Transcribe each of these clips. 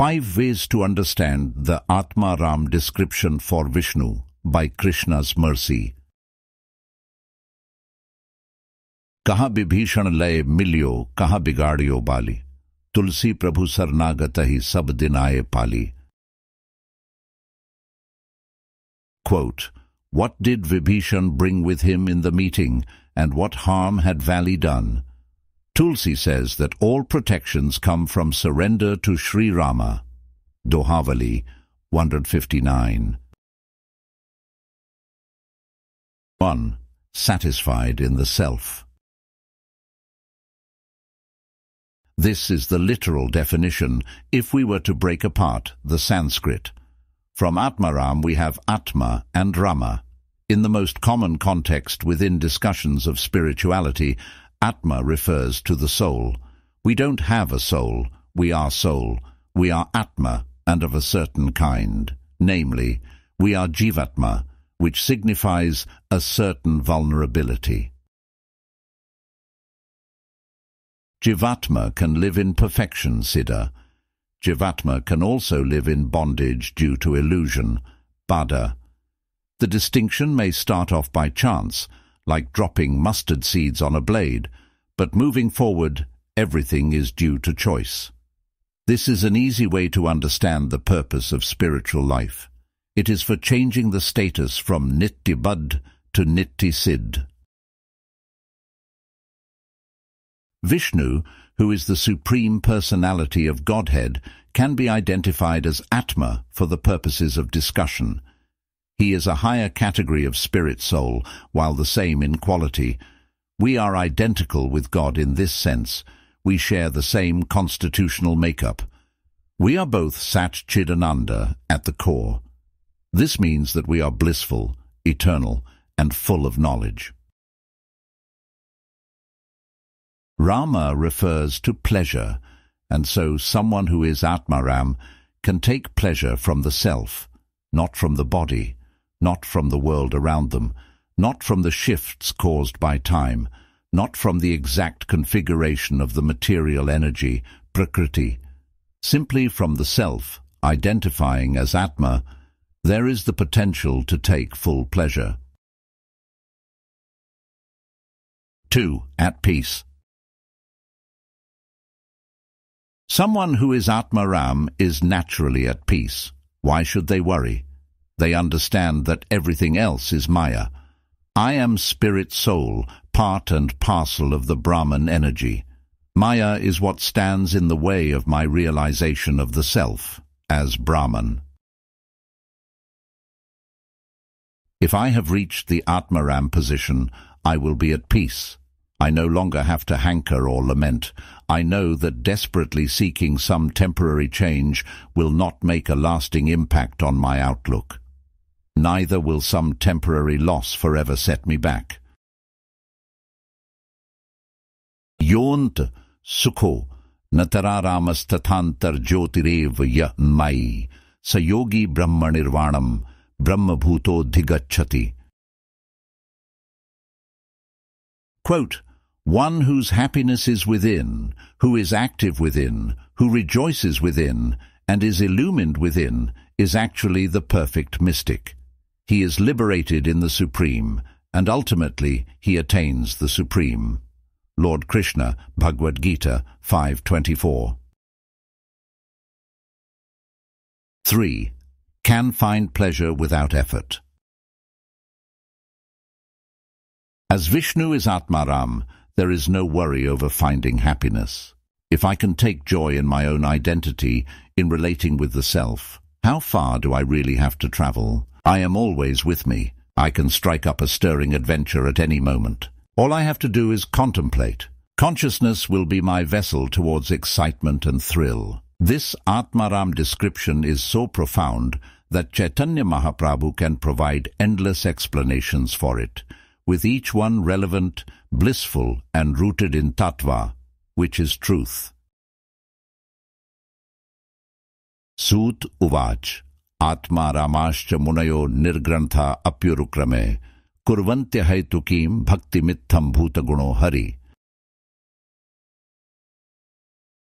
5 Ways to Understand the Atmarama Description for Vishnu by Krishna's Mercy. कहाँ विभीषण लय मिलियो, कहाँ बिगाड़ियो बाली, तुलसी प्रभु सरनागत ही सब दिन आए पाली. Quote, what did Vibhishana bring with him in the meeting, and what harm had Vali done? Tulsi says that all protections come from surrender to Shri Rama. Dohavali 159. 1. Satisfied in the self. This is the literal definition if we were to break apart the Sanskrit. From Atmarama we have Atma and Rama. In the most common context within discussions of spirituality, Atma refers to the soul. We don't have a soul, we are soul. We are Atma and of a certain kind. Namely, we are Jivatma, which signifies a certain vulnerability. Jivatma can live in perfection, Siddha. Jivatma can also live in bondage due to illusion, Bada. The distinction may start off by chance, like dropping mustard seeds on a blade, but moving forward, everything is due to choice. This is an easy way to understand the purpose of spiritual life. It is for changing the status from Nityabad to Nitya-Siddh. Vishnu, who is the Supreme Personality of Godhead, can be identified as Atma for the purposes of discussion. He is a higher category of spirit soul, while the same in quality. We are identical with God in this sense. We share the same constitutional makeup. We are both Sat Chidananda at the core. This means that we are blissful, eternal, and full of knowledge. Rama refers to pleasure, and so someone who is Atmarama can take pleasure from the self, not from the body, not from the world around them, not from the shifts caused by time, not from the exact configuration of the material energy, Prakriti. Simply from the self, identifying as Atma, there is the potential to take full pleasure. 2. At peace. Someone who is Atmarama is naturally at peace. Why should they worry? They understand that everything else is Maya. I am spirit soul, part and parcel of the Brahman energy. Maya is what stands in the way of my realization of the self as Brahman. If I have reached the Atmarama position, I will be at peace. I no longer have to hanker or lament. I know that desperately seeking some temporary change will not make a lasting impact on my outlook. Neither will some temporary loss forever set me back. Yont sukho natararamas tathantar jyotirev ya mai sayogi brahma nirvanam brahma bhuto dhigachati. Quote, one whose happiness is within, who is active within, who rejoices within, and is illumined within, is actually the perfect mystic. He is liberated in the Supreme, and ultimately he attains the Supreme. Lord Krishna, Bhagavad-gita 5:24. 3. Can find pleasure without effort. As Vishnu is Atmarama, there is no worry over finding happiness. If I can take joy in my own identity, in relating with the self, how far do I really have to travel? I am always with me. I can strike up a stirring adventure at any moment. All I have to do is contemplate. Consciousness will be my vessel towards excitement and thrill. This Atmarama description is so profound that Chaitanya Mahaprabhu can provide endless explanations for it, with each one relevant, blissful, and rooted in tattva, which is truth. Sut Uvach Atmaramascha munayo nirgrantha apyurukrame kurvantya haitukim bhakti mitham bhutaguno hari.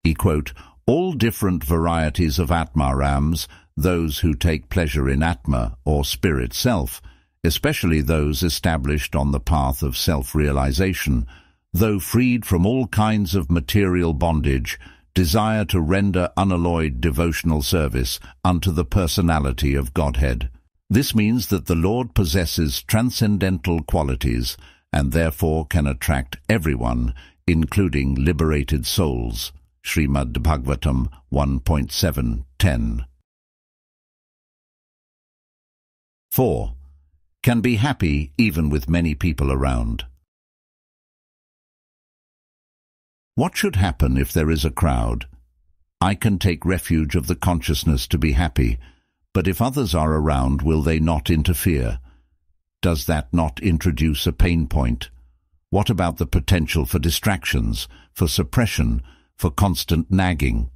He quote, All different varieties of Atmarams, those who take pleasure in Atma or spirit self, especially those established on the path of self-realization, though freed from all kinds of material bondage, desire to render unalloyed devotional service unto the personality of Godhead. This means that the Lord possesses transcendental qualities and therefore can attract everyone, including liberated souls. Srimad Bhagavatam 1.7.10. 4. Can be happy even with many people around. What should happen if there is a crowd? I can take refuge of the consciousness to be happy, but if others are around, will they not interfere? Does that not introduce a pain point? What about the potential for distractions, for suppression, for constant nagging?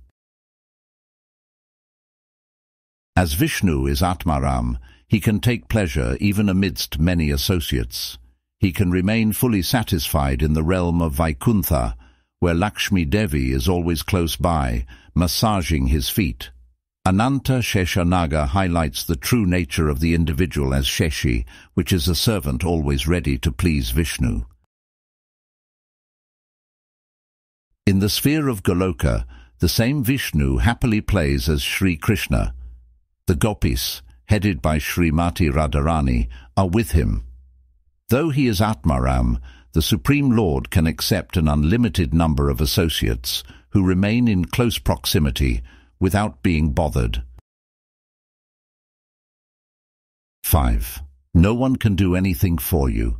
As Vishnu is Atmaram, he can take pleasure even amidst many associates. He can remain fully satisfied in the realm of Vaikuntha, where Lakshmi Devi is always close by, massaging his feet. Ananta Sheshanaga highlights the true nature of the individual as Sheshi, which is a servant always ready to please Vishnu. In the sphere of Goloka, the same Vishnu happily plays as Sri Krishna. The gopis, headed by Srimati Radharani, are with him. Though he is Atmaram, the Supreme Lord can accept an unlimited number of associates who remain in close proximity without being bothered. 5. No one can do anything for you.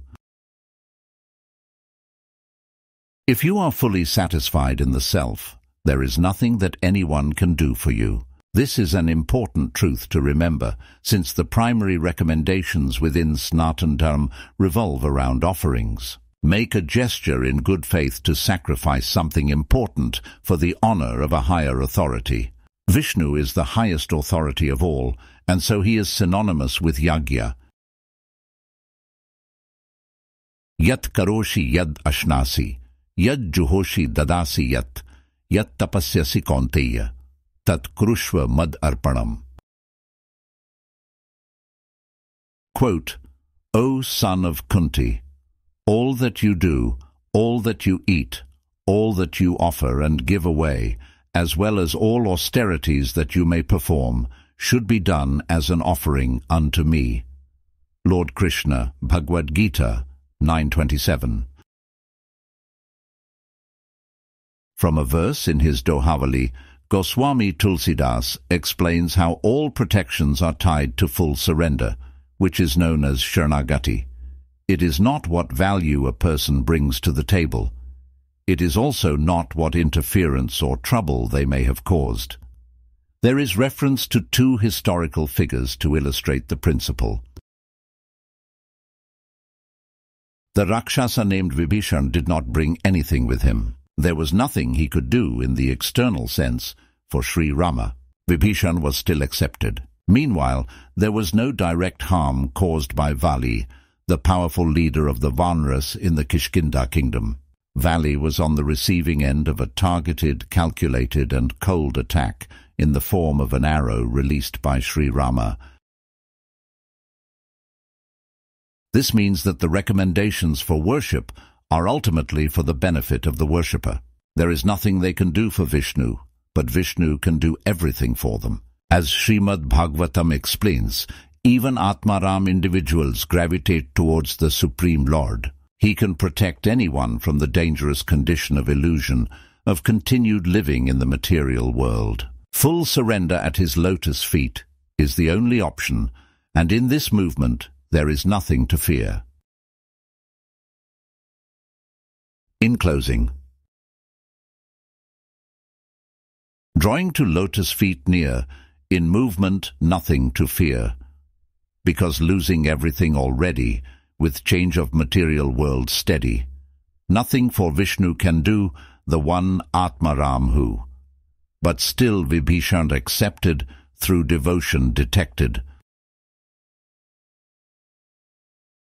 If you are fully satisfied in the self, there is nothing that anyone can do for you. This is an important truth to remember, since the primary recommendations within Sanatana Dharma revolve around offerings. Make a gesture in good faith to sacrifice something important for the honor of a higher authority. Vishnu is the highest authority of all, and so he is synonymous with yajna. Yat karoshi yad ashnasi, yad juhoshi dadasi yat tapasyasi kaunteya, tat krushva mad arpanam. Quote, O son of Kunti, all that you do, all that you eat, all that you offer and give away, as well as all austerities that you may perform, should be done as an offering unto me. Lord Krishna, Bhagavad-gita 9.27. From a verse in his Dohavali, Goswami Tulsidas explains how all protections are tied to full surrender, which is known as Sharanagati. It is not what value a person brings to the table. It is also not what interference or trouble they may have caused. There is reference to two historical figures to illustrate the principle. The Rakshasa named Vibhishana did not bring anything with him. There was nothing he could do in the external sense for Shri Rama. Vibhishana was still accepted. Meanwhile, there was no direct harm caused by Vali, the powerful leader of the Vanaras in the Kishkinda kingdom. Vali was on the receiving end of a targeted, calculated and cold attack in the form of an arrow released by Shri Rama. This means that the recommendations for worship are ultimately for the benefit of the worshipper. There is nothing they can do for Vishnu, but Vishnu can do everything for them. As Srimad Bhagavatam explains, even Atmaram individuals gravitate towards the Supreme Lord. He can protect anyone from the dangerous condition of illusion, of continued living in the material world. Full surrender at his lotus feet is the only option, and in this movement there is nothing to fear. In closing, drawing to lotus feet near, in movement nothing to fear, because losing everything already, with change of material world steady. Nothing for Vishnu can do, the one Atmaram who. But still Vibhishana accepted, through devotion detected,